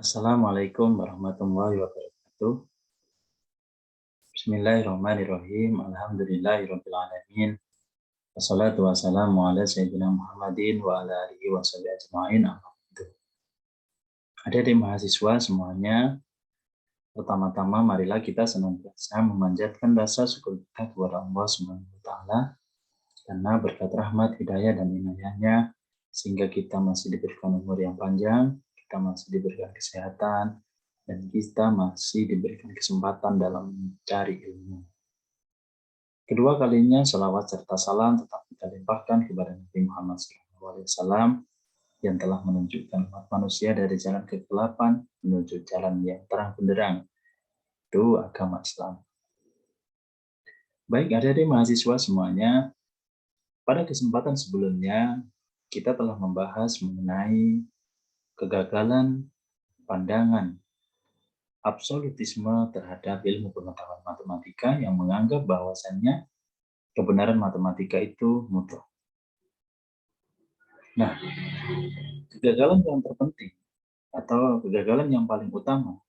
Assalamualaikum warahmatullahi wabarakatuh. Bismillahirrahmanirrahim. Alhamdulillahirabbil alamin. Wassalatu wassalamu ala sayyidina Muhammadin wa ala alihi washabihi ajmain. Amma ba'du. Adik-adik mahasiswa semuanya, pertama-tama marilah kita senantiasa memanjatkan rasa syukur kita kepada Allah Subhanahu wa taala karena berkat rahmat, hidayah dan inayahnya sehingga kita masih diberikan umur yang panjang, kita masih diberikan kesehatan, dan kita masih diberikan kesempatan dalam mencari ilmu. Kedua kalinya, salawat serta salam tetap kita limpahkan kepada Nabi Muhammad SAW yang telah menunjukkan umat manusia dari jalan kegelapan menuju jalan yang terang benderang, itu agama Islam. Baik adik-adik mahasiswa semuanya, pada kesempatan sebelumnya kita telah membahas mengenai kegagalan pandangan absolutisme terhadap ilmu pengetahuan matematika yang menganggap bahwasannya kebenaran matematika itu mutlak. Nah, kegagalan yang terpenting atau kegagalan yang paling utama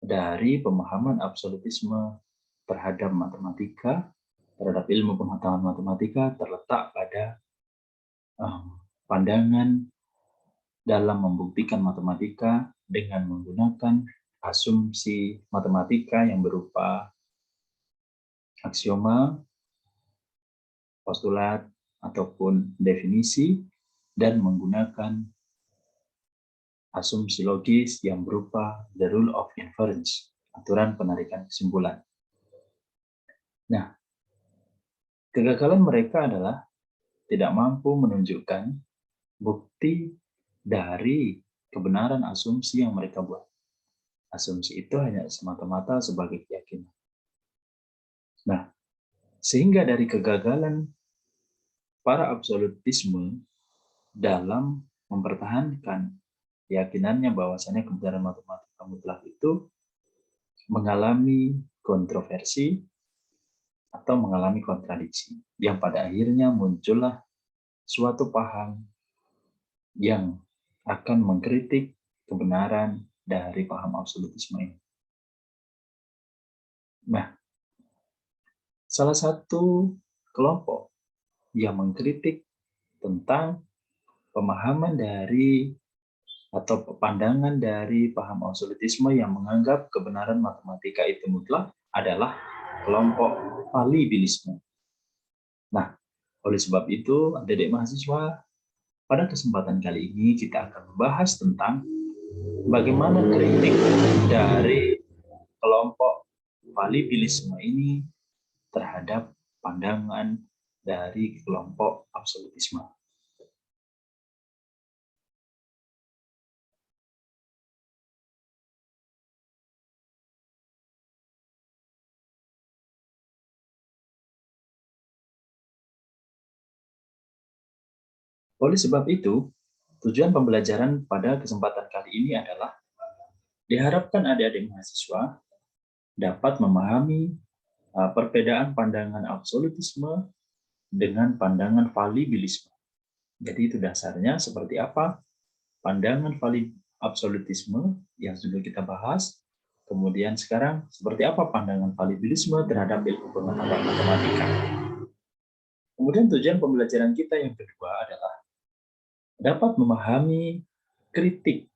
dari pemahaman absolutisme terhadap matematika, terhadap ilmu pengetahuan matematika terletak pada pandangan dalam membuktikan matematika dengan menggunakan asumsi matematika yang berupa aksioma, postulat, ataupun definisi, dan menggunakan asumsi logis yang berupa the rule of inference, aturan penarikan kesimpulan. Nah, kegagalan mereka adalah tidak mampu menunjukkan bukti dari kebenaran asumsi yang mereka buat. Asumsi itu hanya semata-mata sebagai keyakinan. Nah, sehingga dari kegagalan para absolutisme dalam mempertahankan keyakinannya bahwasannya kebenaran matematika mutlak itu mengalami kontroversi atau mengalami kontradiksi, yang pada akhirnya muncullah suatu paham yang akan mengkritik kebenaran dari paham absolutisme ini. Nah, salah satu kelompok yang mengkritik tentang pemahaman dari atau pandangan dari paham absolutisme yang menganggap kebenaran matematika itu mutlak adalah kelompok valibilisme. Nah, oleh sebab itu, adik-adik mahasiswa, pada kesempatan kali ini kita akan membahas tentang bagaimana kritik dari kelompok valibilisme ini terhadap pandangan dari kelompok absolutisme. Oleh sebab itu, tujuan pembelajaran pada kesempatan kali ini adalah diharapkan adik-adik mahasiswa dapat memahami perbedaan pandangan absolutisme dengan pandangan valibilisme. Jadi itu dasarnya seperti apa pandangan absolutisme yang sudah kita bahas. Kemudian sekarang seperti apa pandangan valibilisme terhadap ilmu pengetahuan matematika. Kemudian tujuan pembelajaran kita yang kedua adalah dapat memahami kritik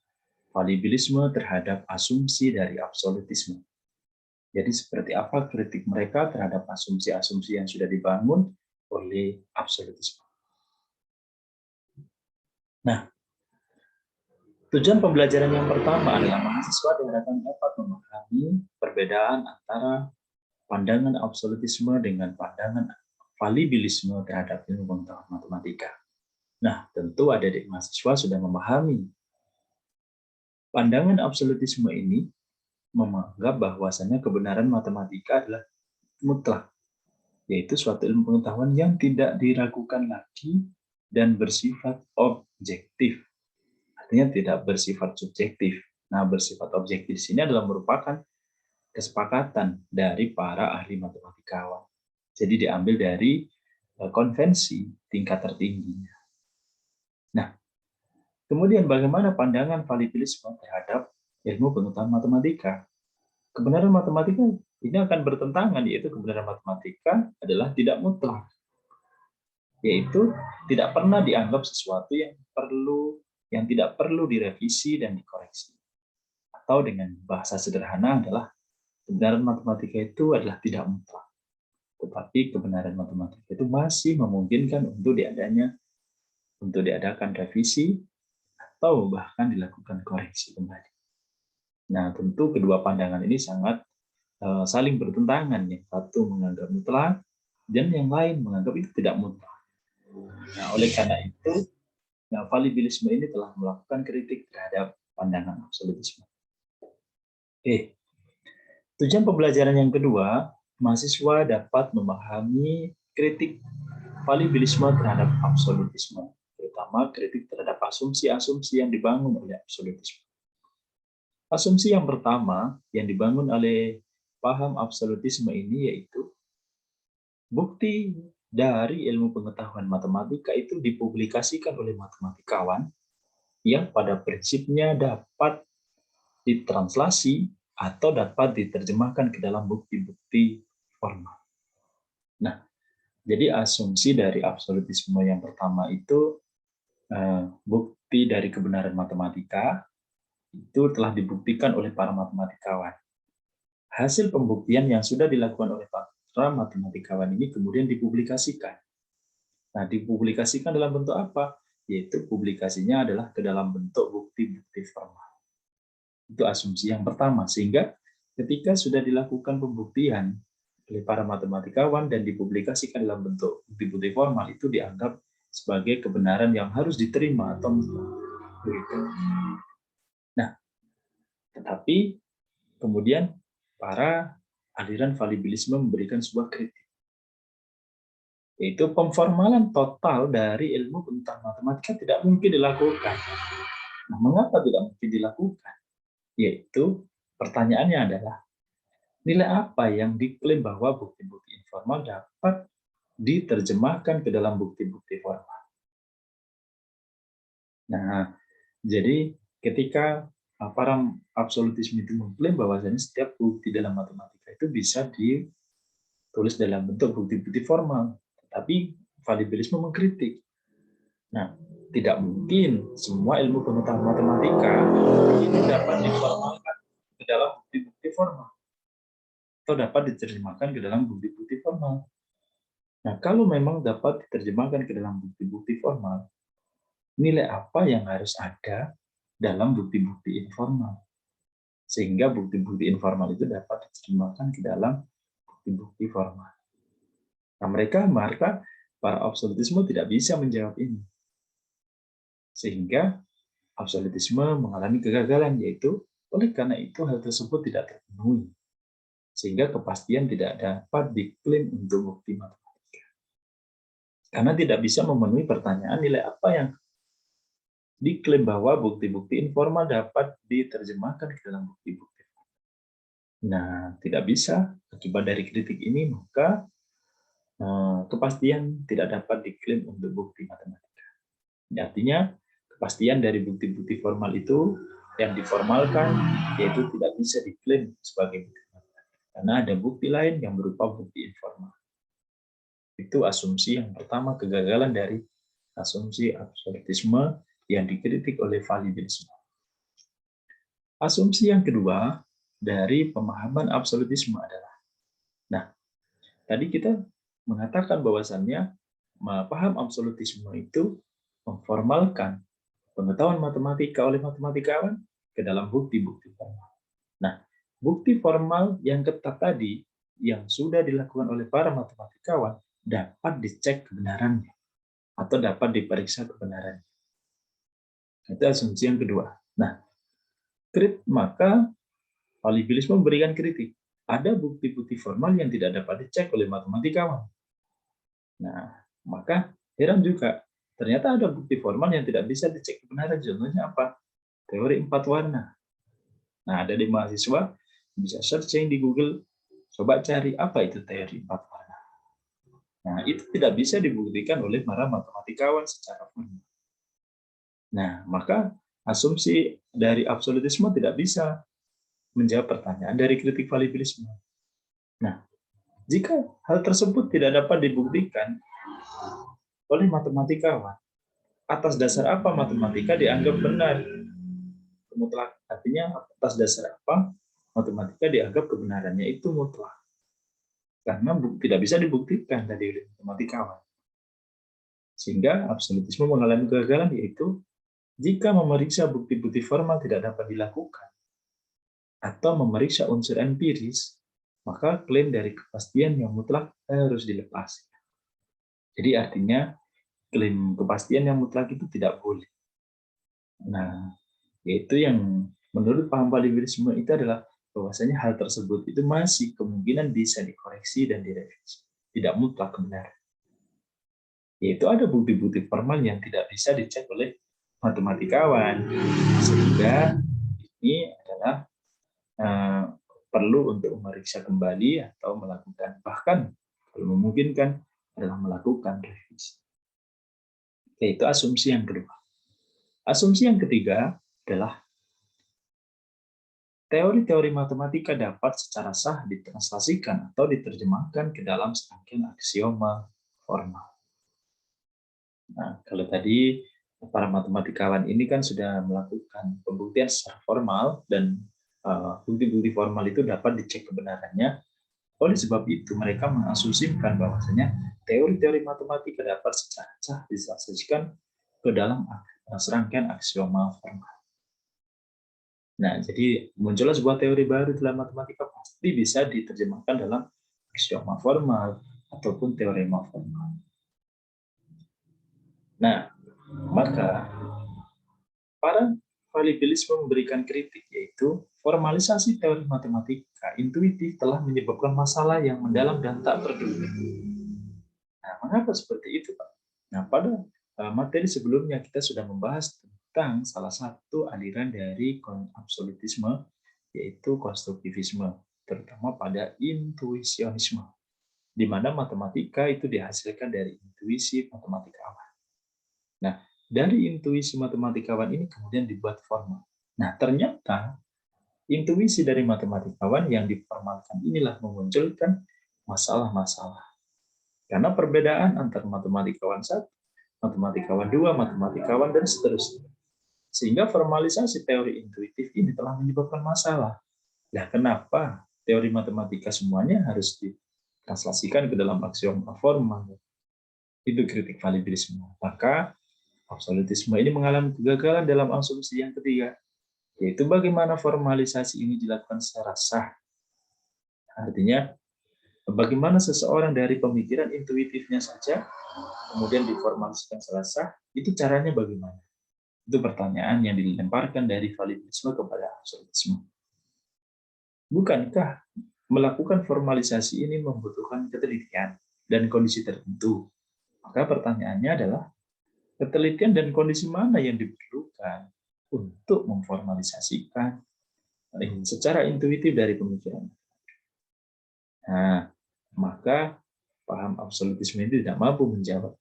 valibilisme terhadap asumsi dari absolutisme. Jadi seperti apa kritik mereka terhadap asumsi-asumsi yang sudah dibangun oleh absolutisme. Nah, tujuan pembelajaran yang pertama adalah mahasiswa diharapkan dapat memahami perbedaan antara pandangan absolutisme dengan pandangan valibilisme terhadap ilmu pengetahuan matematika. Nah, tentu adik-adik mahasiswa sudah memahami pandangan absolutisme ini menganggap bahwasannya kebenaran matematika adalah mutlak, yaitu suatu ilmu pengetahuan yang tidak diragukan lagi dan bersifat objektif. Artinya tidak bersifat subjektif. Nah, bersifat objektif di sini adalah merupakan kesepakatan dari para ahli matematikawan. Jadi diambil dari konvensi tingkat tertingginya. Nah, kemudian bagaimana pandangan valibilisme terhadap ilmu pengetahuan matematika. Kebenaran matematika ini akan bertentangan, yaitu kebenaran matematika adalah tidak mutlak, yaitu tidak pernah dianggap sesuatu yang tidak perlu direvisi dan dikoreksi. Atau dengan bahasa sederhana adalah kebenaran matematika itu adalah tidak mutlak, tetapi kebenaran matematika itu masih memungkinkan untuk diadakan revisi atau bahkan dilakukan koreksi kembali. Nah, tentu kedua pandangan ini sangat saling bertentangan. Yang satu menganggap mutlak dan yang lain menganggap itu tidak mutlak. Nah, oleh karena itu, falibilisme ini telah melakukan kritik terhadap pandangan absolutisme. Tujuan pembelajaran yang kedua, mahasiswa dapat memahami kritik falibilisme terhadap absolutisme, terutama kritik terhadap asumsi-asumsi yang dibangun oleh absolutisme. Asumsi yang pertama yang dibangun oleh paham absolutisme ini yaitu bukti dari ilmu pengetahuan matematika itu dipublikasikan oleh matematikawan yang pada prinsipnya dapat ditranslasi atau dapat diterjemahkan ke dalam bukti-bukti formal. Nah, jadi asumsi dari absolutisme yang pertama itu bukti dari kebenaran matematika itu telah dibuktikan oleh para matematikawan. Hasil pembuktian yang sudah dilakukan oleh para matematikawan ini kemudian dipublikasikan. Nah, dipublikasikan dalam bentuk apa? Yaitu publikasinya adalah ke dalam bentuk bukti-bukti formal. Itu asumsi yang pertama, sehingga ketika sudah dilakukan pembuktian oleh para matematikawan dan dipublikasikan dalam bentuk bukti-bukti formal, itu dianggap sebagai kebenaran yang harus diterima atau begitu. Nah, tetapi kemudian para aliran falibilisme memberikan sebuah kritik, yaitu pemformalan total dari ilmu tentang matematika tidak mungkin dilakukan. Nah, mengapa tidak mungkin dilakukan? Yaitu pertanyaannya adalah nilai apa yang diklaim bahwa bukti-bukti informal dapat diterjemahkan ke dalam bukti-bukti formal. Nah, jadi ketika para absolutisme itu mengklaim bahwasanya setiap bukti dalam matematika itu bisa ditulis dalam bentuk bukti-bukti formal, tetapi falibilisme mengkritik. Nah, tidak mungkin semua ilmu pengetahuan matematika itu dapat diformalkan ke dalam bukti-bukti formal atau dapat diterjemahkan ke dalam bukti-bukti formal. Nah, kalau memang dapat diterjemahkan ke dalam bukti-bukti formal, nilai apa yang harus ada dalam bukti-bukti informal? Sehingga bukti-bukti informal itu dapat diterjemahkan ke dalam bukti-bukti formal. Nah, mereka para absolutisme tidak bisa menjawab ini. Sehingga absolutisme mengalami kegagalan, yaitu oleh karena itu hal tersebut tidak terpenuhi. Sehingga kepastian tidak dapat diklaim untuk bukti matematika. Karena tidak bisa memenuhi pertanyaan nilai apa yang diklaim bahwa bukti-bukti informal dapat diterjemahkan ke dalam bukti-bukti. Nah, tidak bisa. Akibat dari kritik ini, maka kepastian tidak dapat diklaim untuk bukti matematika. Artinya, kepastian dari bukti-bukti formal itu yang diformalkan, yaitu tidak bisa diklaim sebagai bukti matematika. Karena ada bukti lain yang berupa bukti informal. Itu asumsi yang pertama, kegagalan dari asumsi absolutisme yang dikritik oleh falibilisme. Asumsi yang kedua dari pemahaman absolutisme adalah, nah, tadi kita mengatakan bahwasannya paham absolutisme itu memformalkan pengetahuan matematika oleh matematikawan ke dalam bukti-bukti formal. Nah, bukti formal yang ketat tadi yang sudah dilakukan oleh para matematikawan dapat dicek kebenarannya atau dapat diperiksa kebenarannya. Itu asumsi yang kedua. Nah, maka falibilisme memberikan kritik. Ada bukti-bukti formal yang tidak dapat dicek oleh matematikawan. Nah, maka heran juga, ternyata ada bukti formal yang tidak bisa dicek kebenaran. Contohnya apa? Teori 4 warna. Nah, ada di mahasiswa bisa searching di Google, coba cari apa itu teori 4 warna. Nah, itu tidak bisa dibuktikan oleh para matematikawan secara formal. Nah, maka asumsi dari absolutisme tidak bisa menjawab pertanyaan dari kritik valibilisme. Nah, jika hal tersebut tidak dapat dibuktikan oleh matematikawan, atas dasar apa matematika dianggap benar? Mutlak. Artinya atas dasar apa matematika dianggap kebenarannya itu mutlak? Karena tidak bisa dibuktikan dari matematikawan. Sehingga absolutisme mengalami kegagalan, yaitu jika memeriksa bukti-bukti formal tidak dapat dilakukan atau memeriksa unsur empiris, maka klaim dari kepastian yang mutlak harus dilepas. Jadi artinya klaim kepastian yang mutlak itu tidak boleh. Nah, yaitu yang menurut paham valibilisme itu adalah bahwasanya hal tersebut itu masih kemungkinan bisa dikoreksi dan direvisi. Tidak mutlak benar. Yaitu ada bukti-bukti formal yang tidak bisa dicek oleh matematikawan. Sehingga ini adalah perlu untuk memeriksa kembali atau melakukan, bahkan kalau memungkinkan adalah melakukan revisi. Yaitu asumsi yang kedua. Asumsi yang ketiga adalah teori-teori matematika dapat secara sah ditranslasikan atau diterjemahkan ke dalam serangkaian aksioma formal. Nah, kalau tadi para matematikawan ini kan sudah melakukan pembuktian secara formal dan bukti-bukti formal itu dapat dicek kebenarannya. Oleh sebab itu, mereka mengasumsikan bahwasanya teori-teori matematika dapat secara sah ditranslasikan ke dalam serangkaian aksioma formal. Nah, jadi muncullah sebuah teori baru dalam matematika pasti bisa diterjemahkan dalam aksioma formal ataupun teorema formal. Nah, maka para valibilisme memberikan kritik, yaitu formalisasi teori matematika intuitif telah menyebabkan masalah yang mendalam dan tak terduga. Nah, mengapa seperti itu, Pak? Nah, pada materi sebelumnya kita sudah membahas tentang salah satu aliran dari absolutisme, yaitu konstruktivisme, terutama pada intuisionisme, di mana matematika itu dihasilkan dari intuisi matematikawan. Nah, dari intuisi matematikawan ini kemudian dibuat formal. Nah, ternyata intuisi dari matematikawan yang diformalkan inilah memunculkan masalah-masalah. Karena perbedaan antar matematikawan 1, matematikawan 2, matematikawan, dan seterusnya. Sehingga formalisasi teori intuitif ini telah menyebabkan masalah. Nah, kenapa teori matematika semuanya harus ditranslasikan ke dalam aksioma formal? Itu kritik valibilisme. Maka absolutisme ini mengalami kegagalan dalam asumsi yang ketiga, yaitu bagaimana formalisasi ini dilakukan secara sah. Artinya, bagaimana seseorang dari pemikiran intuitifnya saja kemudian diformasikan secara sah, itu caranya bagaimana? Itu pertanyaan yang dilemparkan dari validilisme kepada absolutisme. Bukankah melakukan formalisasi ini membutuhkan ketelitian dan kondisi tertentu? Maka pertanyaannya adalah, ketelitian dan kondisi mana yang diperlukan untuk memformalisasikan secara intuitif dari pemikiran? Nah, maka paham absolutisme ini tidak mampu menjawab.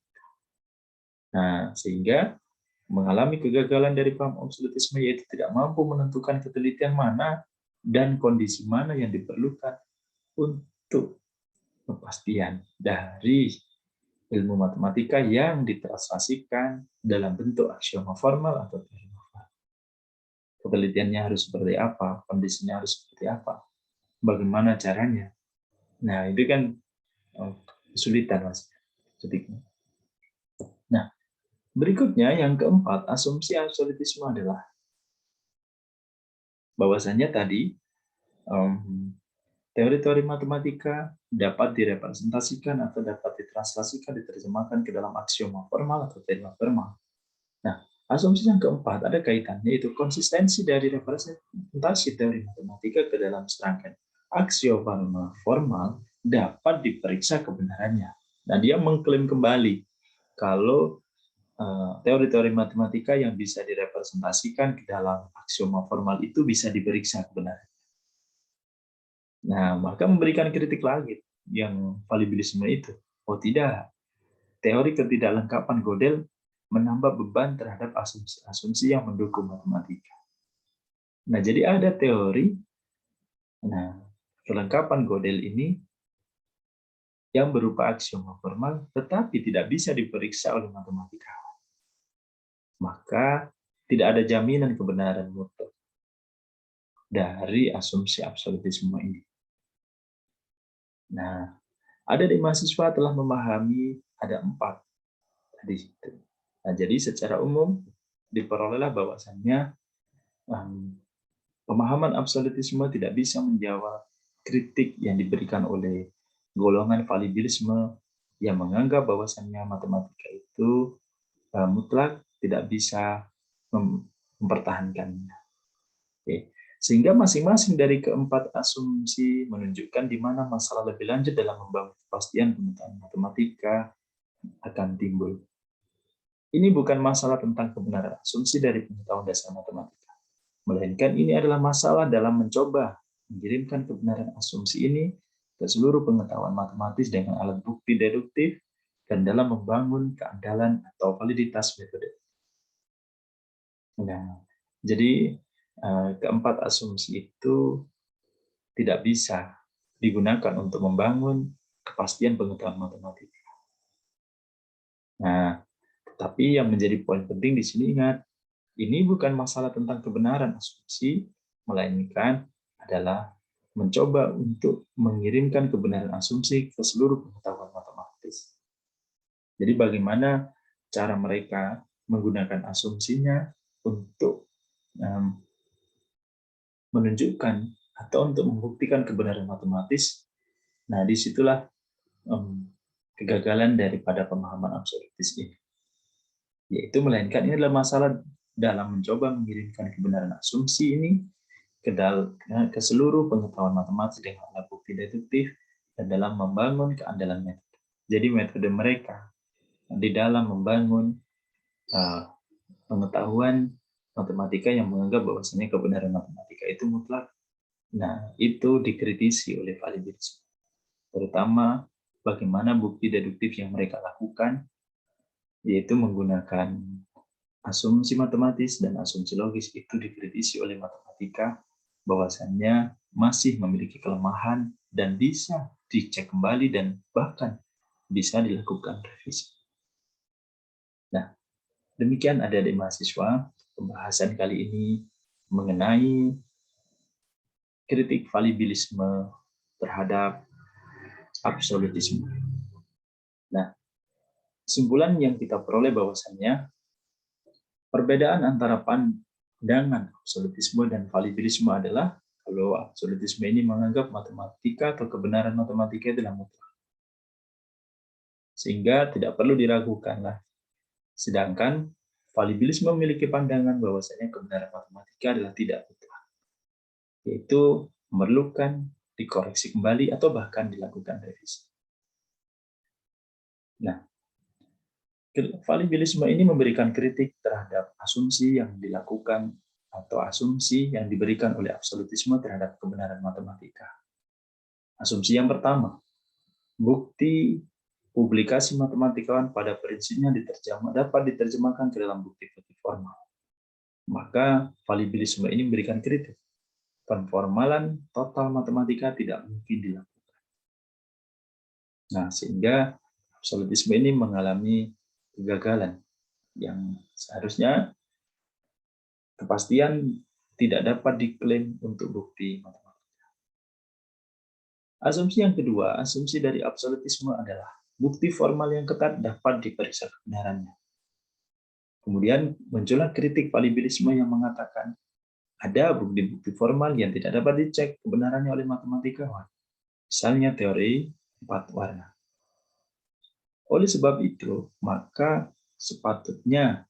Nah, sehingga mengalami kegagalan dari paham absolutisme, yaitu tidak mampu menentukan ketelitian mana dan kondisi mana yang diperlukan untuk kepastian dari ilmu matematika yang ditranslasikan dalam bentuk aksioma formal atau teorema formal. Ketelitiannya harus seperti apa, kondisinya harus seperti apa, bagaimana caranya. Nah, itu kan kesulitan, Mas. Nah, berikutnya yang keempat, asumsi absolutisme adalah bahwasannya tadi teori-teori matematika dapat direpresentasikan atau dapat ditranslasikan, diterjemahkan ke dalam aksioma formal atau teorema formal. Nah, asumsi yang keempat ada kaitannya, yaitu konsistensi dari representasi teori matematika ke dalam serangkaian aksioma formal dapat diperiksa kebenarannya. Nah, dia mengklaim kembali kalau teori-teori matematika yang bisa direpresentasikan ke dalam aksioma formal itu bisa diperiksa kebenarannya. Nah, maka memberikan kritik lagi yang valibilisme itu. Oh tidak, teori ketidaklengkapan Gödel menambah beban terhadap asumsi-asumsi yang mendukung matematika. Nah, jadi ada teori, nah, kelengkapan Gödel ini yang berupa aksioma formal, tetapi tidak bisa diperiksa oleh matematika. Maka tidak ada jaminan kebenaran mutlak dari asumsi absolutisme ini. Nah, ada di mahasiswa telah memahami ada 4 tadi. Nah, jadi secara umum diperolehlah bahwasannya pemahaman absolutisme tidak bisa menjawab kritik yang diberikan oleh golongan validilisme yang menganggap bahwasannya matematika itu mutlak tidak bisa mempertahankannya. Oke. Sehingga masing-masing dari keempat asumsi menunjukkan di mana masalah lebih lanjut dalam membangun kepastian pengetahuan matematika akan timbul. Ini bukan masalah tentang kebenaran asumsi dari pengetahuan dasar matematika, melainkan ini adalah masalah dalam mencoba mengirimkan kebenaran asumsi ini ke seluruh pengetahuan matematis dengan alat bukti deduktif dan dalam membangun keandalan atau validitas metode. Nah, jadi keempat asumsi itu tidak bisa digunakan untuk membangun kepastian pengetahuan matematika. Nah, tetapi yang menjadi poin penting di sini ingat, ini bukan masalah tentang kebenaran asumsi, melainkan adalah mencoba untuk mengirimkan kebenaran asumsi ke seluruh pengetahuan matematis. Jadi bagaimana cara mereka menggunakan asumsinya untuk menunjukkan atau untuk membuktikan kebenaran matematis. Nah, disitulah kegagalan daripada pemahaman absolutis ini. Yaitu melainkan ini adalah masalah dalam mencoba mengirimkan kebenaran asumsi ini ke seluruh pengetahuan matematis dengan alat bukti deduktif dan dalam membangun keandalan metode. Jadi metode mereka di dalam membangun pengetahuan matematika yang menganggap bahwasanya kebenaran matematika itu mutlak. Nah, itu dikritisi oleh validilisme. Terutama bagaimana bukti deduktif yang mereka lakukan, yaitu menggunakan asumsi matematis dan asumsi logis, itu dikritisi oleh matematika bahwasannya masih memiliki kelemahan dan bisa dicek kembali dan bahkan bisa dilakukan revisi. Nah, demikian adik-adik mahasiswa, pembahasan kali ini mengenai kritik validilisme terhadap absolutisme. Nah, kesimpulan yang kita peroleh bahwasannya perbedaan antara pandangan absolutisme dan validilisme adalah kalau absolutisme ini menganggap matematika atau kebenaran matematika adalah mutlak, sehingga tidak perlu diragukan lah. Sedangkan validilisme memiliki pandangan bahwasanya kebenaran matematika adalah tidak mutlak, yaitu memerlukan dikoreksi kembali atau bahkan dilakukan revisi. Nah, validilisme ini memberikan kritik terhadap asumsi yang dilakukan atau asumsi yang diberikan oleh absolutisme terhadap kebenaran matematika. Asumsi yang pertama, bukti publikasi matematikawan pada prinsipnya dapat diterjemahkan ke dalam bukti-bukti formal. Maka validilisme ini memberikan kritik. Penformalan total matematika tidak mungkin dilakukan. Nah, sehingga absolutisme ini mengalami kegagalan yang seharusnya kepastian tidak dapat diklaim untuk bukti matematika. Asumsi yang kedua, asumsi dari absolutisme adalah bukti formal yang ketat dapat diperiksa kebenarannya. Kemudian muncullah kritik validilisme yang mengatakan ada bukti-bukti formal yang tidak dapat dicek kebenarannya oleh matematikawan. Misalnya teori 4 warna. Oleh sebab itu, maka sepatutnya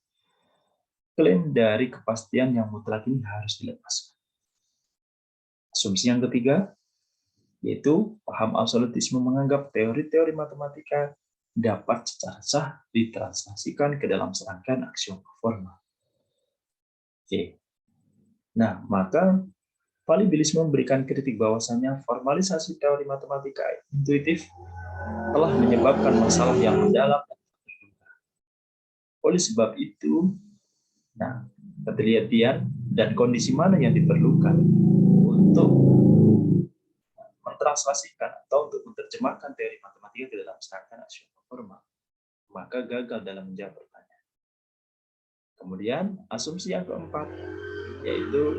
klaim dari kepastian yang mutlak ini harus dilepaskan. Asumsi yang ketiga, yaitu paham absolutisme menganggap teori-teori matematika dapat secara sah ditranslasikan ke dalam serangkaian aksioma formal. Oke. Nah, maka validilisme memberikan kritik bahwasannya formalisasi teori matematika intuitif telah menyebabkan masalah yang mendalam Oleh sebab itu, nah, ketelitian dan kondisi mana yang diperlukan untuk mentranslasikan atau untuk menerjemahkan teori matematika ke dalam serangkaian aksiomatik formal, maka gagal dalam menjawab pertanyaan. Kemudian, asumsi yang keempat, yaitu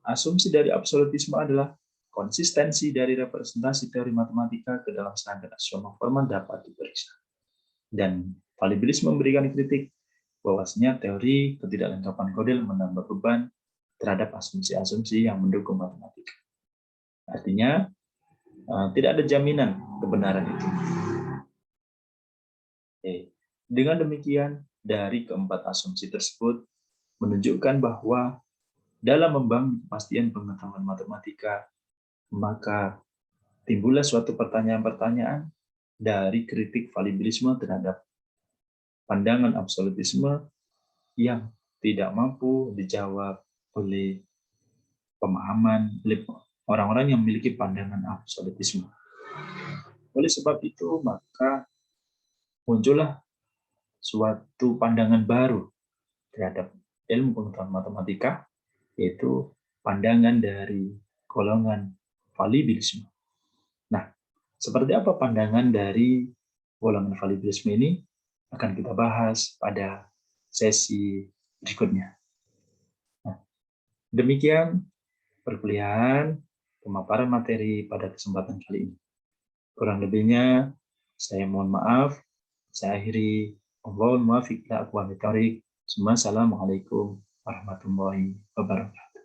asumsi dari absolutisme adalah konsistensi dari representasi teori matematika ke dalam serangkaian aksiomatik formal dapat diperiksa. Dan valibilisme memberikan kritik bahwasanya teori ketidaklengkapan Gödel menambah beban terhadap asumsi-asumsi yang mendukung matematika. Artinya, tidak ada jaminan kebenaran itu. Dengan demikian, dari keempat asumsi tersebut menunjukkan bahwa dalam membangun kepastian pengetahuan matematika, maka timbullah suatu pertanyaan-pertanyaan dari kritik valibilisme terhadap pandangan absolutisme yang tidak mampu dijawab oleh pemahaman oleh orang-orang yang memiliki pandangan absolutisme. Oleh sebab itu, maka muncullah suatu pandangan baru terhadap ilmu pengetahuan matematika, yaitu pandangan dari golongan valibilisme. Nah, seperti apa pandangan dari golongan valibilisme ini akan kita bahas pada sesi berikutnya. Nah, demikian perkuliahan pemaparan materi pada kesempatan kali ini. Kurang lebihnya, saya mohon maaf. Saya akhiri. Wallahul muwaffiq ila aqwamit thoriq. Assalamualaikum warahmatullahi wabarakatuh.